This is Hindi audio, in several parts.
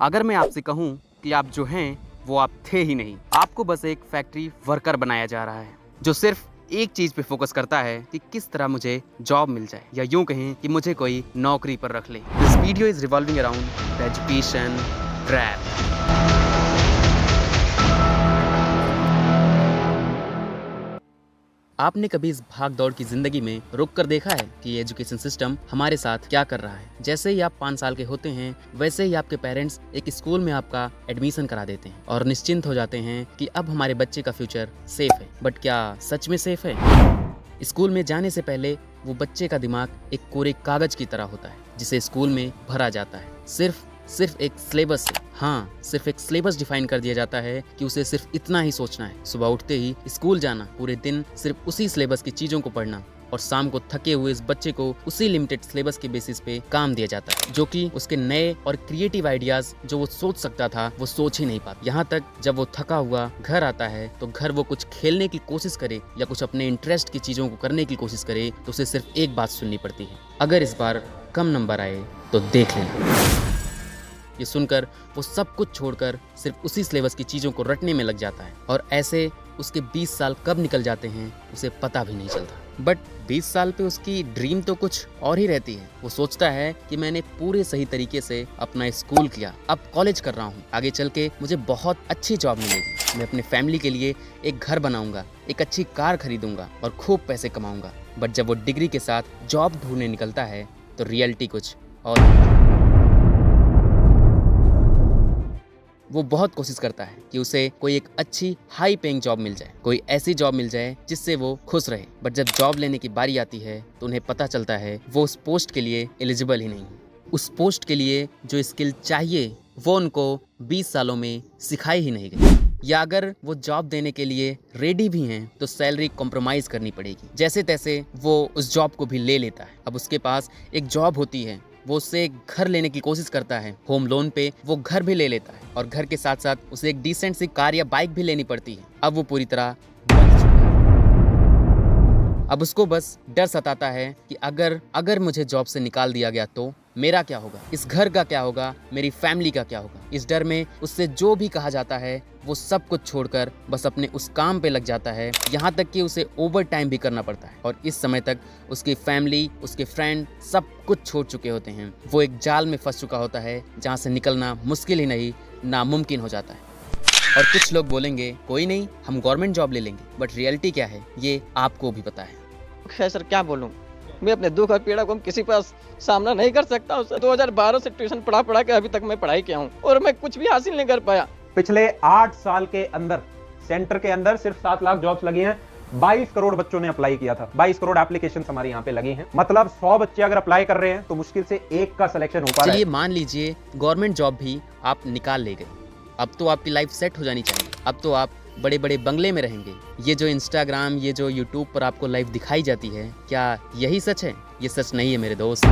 अगर मैं आपसे कहूँ कि आप जो हैं वो आप थे ही नहीं, आपको बस एक फैक्ट्री वर्कर बनाया जा रहा है जो सिर्फ एक चीज पे फोकस करता है कि किस तरह मुझे जॉब मिल जाए, या यूं कहें कि मुझे कोई नौकरी पर रख ले। This video is revolving around the education trap. आपने कभी इस भाग दौड़ की जिंदगी में रुक कर देखा है कि एजुकेशन सिस्टम हमारे साथ क्या कर रहा है? जैसे ही आप 5 साल के होते हैं वैसे ही आपके पेरेंट्स एक स्कूल में आपका एडमिशन करा देते हैं और निश्चिंत हो जाते हैं कि अब हमारे बच्चे का फ्यूचर सेफ है। बट क्या सच में सेफ है? स्कूल में जाने से पहले वो बच्चे का दिमाग एक कोरे कागज की तरह होता है जिसे स्कूल में भरा जाता है। सिर्फ एक सिलेबस से, हाँ, सिर्फ एक सिलेबस डिफाइन कर दिया जाता है कि उसे सिर्फ इतना ही सोचना है। सुबह उठते ही स्कूल जाना, पूरे दिन सिर्फ उसी सिलेबस की चीजों को पढ़ना, और शाम को थके हुए इस बच्चे को उसी लिमिटेड सिलेबस के बेसिस पे काम दिया जाता है, जो कि उसके नए और क्रिएटिव आइडियाज जो वो सोच सकता था वो सोच ही नहीं पाता। यहाँ तक जब वो थका हुआ घर आता है तो घर वो कुछ खेलने की कोशिश करे या कुछ अपने इंटरेस्ट की चीजों को करने की कोशिश करे तो उसे सिर्फ एक बात सुननी पड़ती है, अगर इस बार कम नंबर आए तो देख लेना। ये सुनकर वो सब कुछ छोड़कर सिर्फ उसी सिलेबस की चीज़ों को रटने में लग जाता है, और ऐसे उसके 20 साल कब निकल जाते हैं उसे पता भी नहीं चलता। बट 20 साल पे उसकी ड्रीम तो कुछ और ही रहती है। वो सोचता है कि मैंने पूरे सही तरीके से अपना स्कूल किया, अब कॉलेज कर रहा हूँ, आगे चल के मुझे बहुत अच्छी जॉब मिलेगी, मैं अपने फैमिली के लिए एक घर बनाऊंगा, एक अच्छी कार खरीदूंगा और खूब पैसे कमाऊंगा। बट जब वो डिग्री के साथ जॉब ढूंढने निकलता है तो रियलिटी कुछ और होती है। वो बहुत कोशिश करता है कि उसे कोई एक अच्छी हाई पेइंग जॉब मिल जाए, कोई ऐसी जॉब मिल जाए जिससे वो खुश रहे। बट जब जॉब लेने की बारी आती है तो उन्हें पता चलता है वो उस पोस्ट के लिए एलिजिबल ही नहीं। उस पोस्ट के लिए जो स्किल चाहिए वो उनको 20 सालों में सिखाई ही नहीं गई, या अगर वो जॉब देने के लिए रेडी भी हैं तो सैलरी कॉम्प्रोमाइज़ करनी पड़ेगी। जैसे तैसे वो उस जॉब को भी ले लेता है। अब उसके पास एक जॉब होती है, वो उससे एक घर लेने की कोशिश करता है, होम लोन पे वो घर भी ले लेता है, और घर के साथ साथ उसे एक डिसेंट सी कार या बाइक भी लेनी पड़ती है। अब वो पूरी तरह बंध चुका है। अब उसको बस डर सताता है कि अगर मुझे जॉब से निकाल दिया गया तो मेरा क्या होगा, इस घर का क्या होगा, मेरी फैमिली का क्या होगा। इस डर में उससे जो भी कहा जाता है वो सब कुछ छोड़कर बस अपने उस काम पे लग जाता है, यहाँ तक कि उसे ओवर टाइम भी करना पड़ता है। और इस समय तक उसकी फैमिली, उसके फ्रेंड सब कुछ छोड़ चुके होते हैं। वो एक जाल में फंस चुका होता है जहाँ से निकलना मुश्किल ही नहीं, नामुमकिन हो जाता है। और कुछ लोग बोलेंगे कोई नहीं, हम गवर्नमेंट जॉब ले लेंगे, बट रियलिटी क्या है ये आपको भी पता है। खैर सर, क्या बोलूं, मैं अपने दुख और पीड़ा को किसी पास सामना नहीं कर सकता हूं सर। 2012 से ट्यूशन पढ़ा के अभी तक मैं पढ़ाई किया हूं और मैं कुछ भी हासिल नहीं कर पाया। पिछले 8 साल के अंदर सेंटर के अंदर सिर्फ 7 लाख जॉब्स लगी हैं। 22 करोड़ बच्चों ने अप्लाई किया था। 22 करोड़ एप्लीकेशन हमारे यहाँ पे लगी हैं। मतलब 100 बच्चे अगर अप्लाई कर रहे हैं तो मुश्किल से एक का सिलेक्शन हो पा रहा है। चलिए मान लीजिए गवर्नमेंट जॉब भी आप निकाल ले गए, अब तो आपकी लाइफ सेट हो जानी चाहिए। अब तो आप बड़े बड़े बंगले में रहेंगे। ये जो इंस्टाग्राम, ये जो यूट्यूब पर आपको लाइफ दिखाई जाती है, क्या यही सच है? ये सच नहीं है मेरे दोस्त।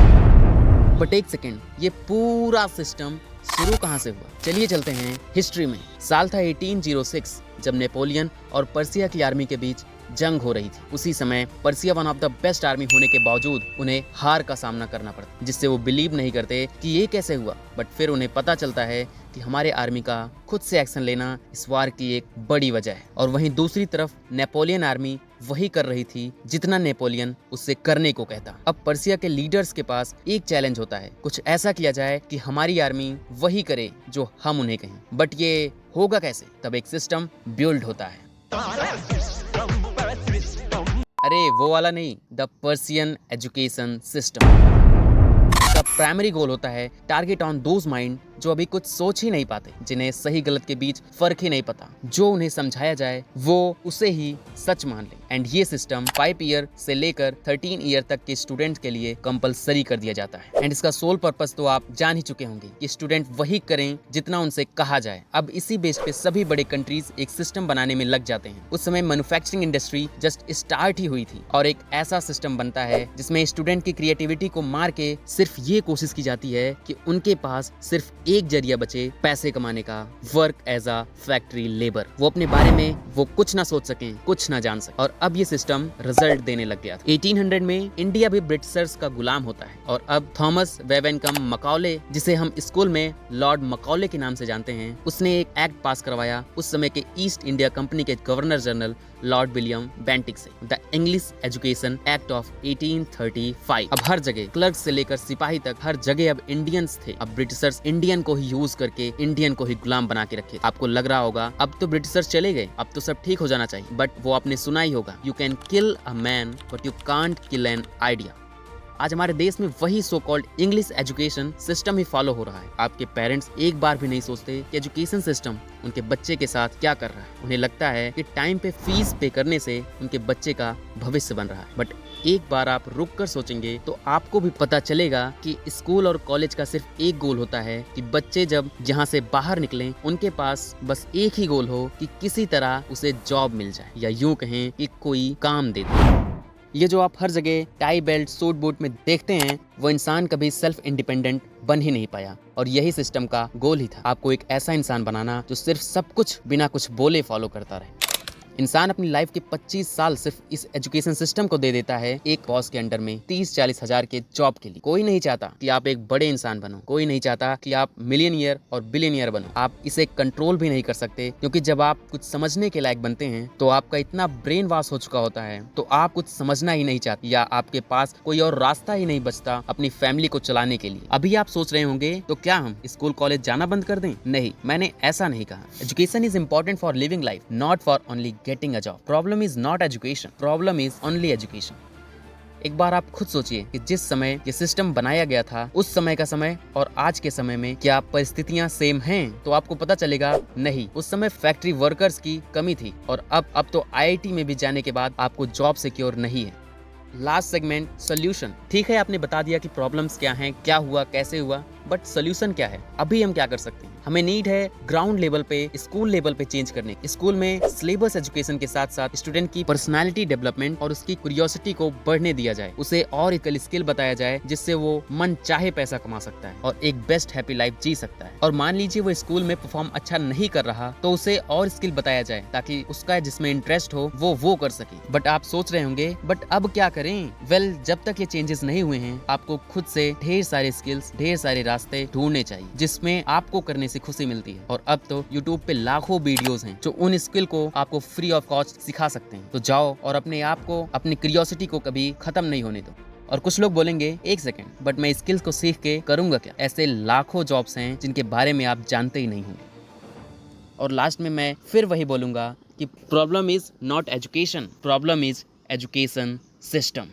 बट एक सेकेंड, ये पूरा सिस्टम शुरू कहाँ से हुआ? चलिए चलते हैं हिस्ट्री में। साल था 1806 जब नेपोलियन और पर्सिया की आर्मी के बीच जंग हो रही थी। उसी समय Persia one of the best army होने के बावजूद उन्हें हार का सामना करना पड़ता, जिससे वो बिलीव नहीं करते कि ये कैसे हुआ। बट फिर उन्हें पता चलता है कि हमारे आर्मी का खुद से एक्शन लेना इस वार की एक बड़ी वजह है। और वहीं दूसरी तरफ नेपोलियन आर्मी वही कर रही थी जितना नेपोलियन उससे करने को कहता। अब पर्सिया के लीडर्स के पास एक चैलेंज होता है, कुछ ऐसा किया जाए कि हमारी आर्मी वही करे जो हम उन्हें कहें। बट ये होगा कैसे? तब एक सिस्टम बिल्ड होता है। अरे वो वाला नहीं, द पर्सियन एजुकेशन सिस्टम। इसका प्राइमरी गोल होता है टारगेट ऑन दोज माइंड जो अभी कुछ सोच ही नहीं पाते, जिन्हें सही गलत के बीच फर्क ही नहीं पता। जो उन्हें समझाया जाए वो उसे ही सच मान ले। एंड ये सिस्टम 5 ईयर से लेकर 13 ईयर तक के स्टूडेंट के लिए कंपलसरी कर दिया जाता है। एंड इसका सोल पर्पस तो आप जान ही चुके होंगे कि स्टूडेंट वही करें जितना उनसे कहा जाए। अब इसी बेस पे सभी बड़े कंट्रीज एक सिस्टम बनाने में लग जाते हैं। उस समय मैन्युफैक्चरिंग इंडस्ट्री जस्ट स्टार्ट ही हुई थी और एक ऐसा सिस्टम बनता है जिसमें स्टूडेंट की क्रिएटिविटी को मार के सिर्फ ये कोशिश की जाती है कि उनके पास सिर्फ एक जरिया बचे पैसे कमाने का, work as a factory labour. वो अपने बारे में वो कुछ ना सोच सकें, कुछ ना जान सकें। और अब ये सिस्टम रिजल्ट देने लग गया था। 1800 में इंडिया भी ब्रिटिशर्स का गुलाम होता है और अब थॉमस वेवेनकम मकौले, जिसे हम स्कूल में लॉर्ड मकौले के नाम से जानते हैं, उसने एक एक्ट पास करवाया उस समय के ईस्ट इंडिया कंपनी के governor general Lord William Bentinck से, the English education act of 1835। अब हर जगह क्लर्क से लेकर सिपाही तक हर जगह अब इंडियंस थे। अब ब्रिटिशर्स इंडियन को ही यूज करके इंडियन को ही गुलाम बना के रखे। आपको लग रहा होगा अब तो ब्रिटिशर्स चले गए, अब तो सब ठीक हो जाना चाहिए, बट वो आपने सुना ही होगा, you can kill a man but you can't kill an idea. आज हमारे देश में वही so called English education system ही फॉलो हो रहा है। आपके पेरेंट्स एक बार भी नहीं सोचते कि एजुकेशन सिस्टम उनके बच्चे के साथ क्या कर रहा है। उन्हें लगता है कि टाइम पे फीस पे करने से उनके बच्चे का भविष्य बन रहा है, बट एक बार आप रुक कर सोचेंगे तो आपको भी पता चलेगा कि स्कूल और कॉलेज का सिर्फ एक गोल होता है कि बच्चे जब यहाँ से बाहर निकलें उनके पास बस एक ही गोल हो कि किसी तरह उसे जॉब मिल जाए, या यूं कहें कि कोई काम दे दे। ये जो आप हर जगह टाई बेल्ट सूट बूट में देखते हैं, वो इंसान कभी सेल्फ इंडिपेंडेंट बन ही नहीं पाया और यही सिस्टम का गोल ही था, आपको एक ऐसा इंसान बनाना जो सिर्फ सब कुछ बिना कुछ बोले फॉलो करता रहे। इंसान अपनी लाइफ के 25 साल सिर्फ इस एजुकेशन सिस्टम को दे देता है एक बॉस के अंडर में 30-40 हजार के जॉब के लिए। कोई नहीं चाहता कि आप एक बड़े इंसान बनो, कोई नहीं चाहता कि आप मिलियनियर और बिलियनियर बनो। आप इसे कंट्रोल भी नहीं कर सकते, क्योंकि जब आप कुछ समझने के लायक बनते हैं तो आपका इतना ब्रेन वॉश हो चुका होता है तो आप कुछ समझना ही नहीं चाहते, या आपके पास कोई और रास्ता ही नहीं बचता अपनी फैमिली को चलाने के लिए। अभी आप सोच रहे होंगे तो क्या हम स्कूल कॉलेज जाना बंद कर दें? नहीं, मैंने ऐसा नहीं कहा। Education is important for living life, not for only getting a job. Problem is not education. Problem is only education. एक बार आप खुद सोचिए कि जिस समय ये सिस्टम बनाया गया था उस समय का समय और आज के समय में क्या परिस्थितियां सेम हैं? तो आपको पता चलेगा नहीं। उस समय फैक्ट्री वर्कर्स की कमी थी और अब तो IIT में भी जाने के बाद आपको जॉब सिक्योर नहीं है। Last segment, solution. ठीक है, आपने बता दिया कि प्रॉब्लम्स क्या हैं, क्या हुआ, कैसे हुआ, बट सोल्यूशन क्या है? अभी हम क्या कर सकते हैं? हमें नीड है ग्राउंड लेवल पे, स्कूल लेवल पे चेंज करने। स्कूल में सिलेबस एजुकेशन के साथ साथ स्टूडेंट की पर्सनालिटी डेवलपमेंट और उसकी क्यूरियोसिटी को बढ़ने दिया जाए। उसे और एक स्किल बताया जाए जिससे वो मन चाहे पैसा कमा सकता है और एक बेस्ट हैप्पी लाइफ जी सकता है। और मान लीजिए वो स्कूल में परफॉर्म अच्छा नहीं कर रहा तो उसे और स्किल बताया जाए ताकि उसका जिसमें इंटरेस्ट हो वो कर सके। बट आप सोच रहे होंगे बट अब क्या करें? वेल, जब तक ये चेंजेस नहीं हुए हैं आपको खुद से ढेर सारे स्किल्स, ढेर सारे रास्ते ढूंढने चाहिए जिसमें आपको करने से खुशी मिलती है। और अब तो YouTube पे लाखों वीडियोस हैं जो उन स्किल को आपको फ्री ऑफ कॉस्ट सिखा सकते हैं। तो जाओ और अपने आप को, अपनी क्यूरियोसिटी को कभी खत्म नहीं होने दो। और कुछ लोग बोलेंगे एक सेकेंड, बट मैं स्किल्स को सीख के करूंगा क्या? ऐसे लाखों जॉब्स हैं जिनके बारे में आप जानते ही नहीं होंगे। और लास्ट में मैं फिर वही बोलूंगा कि problem is not education, problem is education system.